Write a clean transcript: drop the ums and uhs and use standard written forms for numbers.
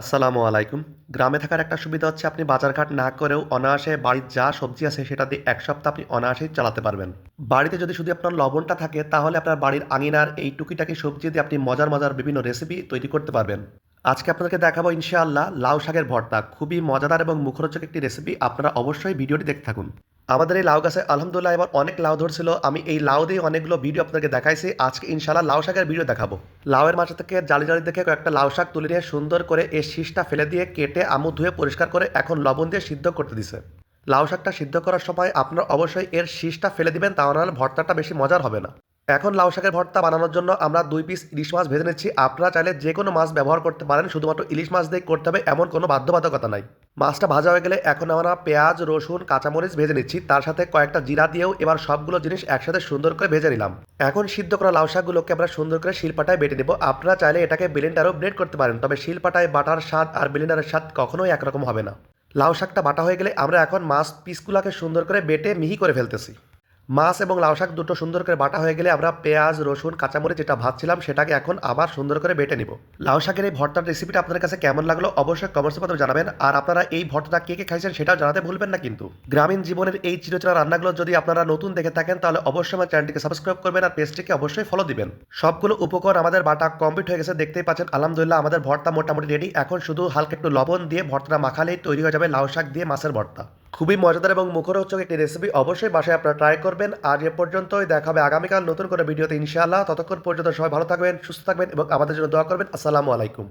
আসসালামু আলাইকুম। গ্রামে থাকার একটা সুবিধা হচ্ছে আপনি বাজারঘাট না করেও অনায়াসে বাড়ির যা সবজি আছে সেটা দিয়ে ১ সপ্তাহ আপনি অনায়াসেই চালাতে পারবেন। বাড়িতে যদি শুধু আপনার লবণটা থাকে তাহলে আপনার বাড়ির আঙিনার এই টুকিটাকি সবজি দিয়ে আপনি মজার বিভিন্ন রেসিপি তৈরি করতে পারবেন। আজকে আপনাদেরকে দেখাবো ইনশাআল্লাহ লাউ শাকের ভর্তা। খুবই মজাদার এবং মুখরোচক একটি রেসিপি। আপনারা অবশ্যই ভিডিওটি দেখতে থাকুন। আমাদের এই লাউ গাছে আলহামদুলিল্লাহ এবার অনেক লাউ ধরছিল। আমি এই লাউ দিয়ে অনেকগুলো ভিডিও আপনাদেরকে দেখাইছি। আজকে ইনশাআল্লাহ লাউ শাকের ভিডিও দেখাবো। লাউয়ের মাঝে থেকে জালি দেখে কয়েকটা লাউ শাক তুলে নিয়ে সুন্দর করে এর শীষটা ফেলে দিয়ে কেটে আমু ধুয়ে পরিষ্কার করে এখন লবণ দিয়ে সিদ্ধ করতে দিছে। লাউ শাকটা সিদ্ধ করার সময় আপনারা অবশ্যই এর শীষটা ফেলে দিবেন, তা নাহলে ভর্তাটা বেশি মজার হবে না। এখন লাউ শাকের ভর্তা বানানোর জন্য আমরা ২ পিস ইলিশ মাছ ভেজে নিচ্ছি। আপনারা চাইলে যে কোনো মাছ ব্যবহার করতে পারেন, শুধুমাত্র ইলিশ মাছ দিয়ে করতে হবে এমন কোনো বাধ্যবাধকতা নাই। মাছটা ভাজা হয়ে গেলে এখন আমরা পেঁয়াজ, রসুন, কাঁচামরিচ ভেজে নিচ্ছি। তার সাথে কয়েকটা জিরা দিয়েও এবার সবগুলো জিনিস একসাথে সুন্দর করে ভেজে নিলাম। এখন সিদ্ধ করা লাউ শাকগুলোকে আমরা সুন্দর করে শিলপাটায় বেটে নেব। আপনারা চাইলে এটাকে ব্লেন্ডারও ব্লেন্ড করতে পারেন, তবে শিলপাটায় বাটার স্বাদ আর ব্লেন্ডারের স্বাদ কখনোই একরকম হবে না। লাউ শাকটা বাটা হয়ে গেলে আমরা এখন মাছ পিসগুলোকে সুন্দর করে বেটে মিহি করে ফেলতেছি। মাছ এবং লাউ শাক দুটো সুন্দর করে বাটা হয়ে গেলে আমরা পেঁয়াজ, রসুন, কাঁচামরিচ যেটা ভাজছিলাম সেটাকে এখন আবার সুন্দর করে বেটে নিব। লাউ শাকের এই ভর্তার রেসিপিটা আপনাদের কাছে কেমন লাগলো অবশ্যই কমেন্টসের মাধ্যমে জানাবেন। আর আপনারা এই ভর্তাটা কে খাইছেন সেটাও জানাতে ভুলবেন না কিন্তু। গ্রামীণ জীবনের এই চিরচেনা রান্নাগুলো যদি আপনারা নতুন দেখে থাকেন তাহলে অবশ্যই আমার চ্যানেলটিকে সাবস্ক্রাইব করবেন আর পেজটিকে অবশ্যই ফলো দিবেন। সবগুলো উপকরণ আমাদের বাটা কমপ্লিট হয়ে গেছে, দেখতেই পাচ্ছেন। আলহামদুলিল্লাহ আমাদের ভর্তা মোটামুটি রেডি। এখন শুধু হালকা একটু লবণ দিয়ে ভর্তাটা মাখালেই তৈরি হয়ে যাবে লাউ শাক দিয়ে মাছের ভর্তা। খুবই মজাদার এবং মুখরোচক একটি রেসিপি, অবশ্যই বাসায় আপনারা ট্রাই করবেন। আজ এ পর্যন্তই, দেখা হবে আগামীকাল নতুন করে ভিডিওতে ইনশাআল্লাহ। ততক্ষণ পর্যন্ত সবাই ভালো থাকবেন, সুস্থ থাকবেন এবং আমাদের জন্য দোয়া করবেন। আসসালামু আলাইকুম।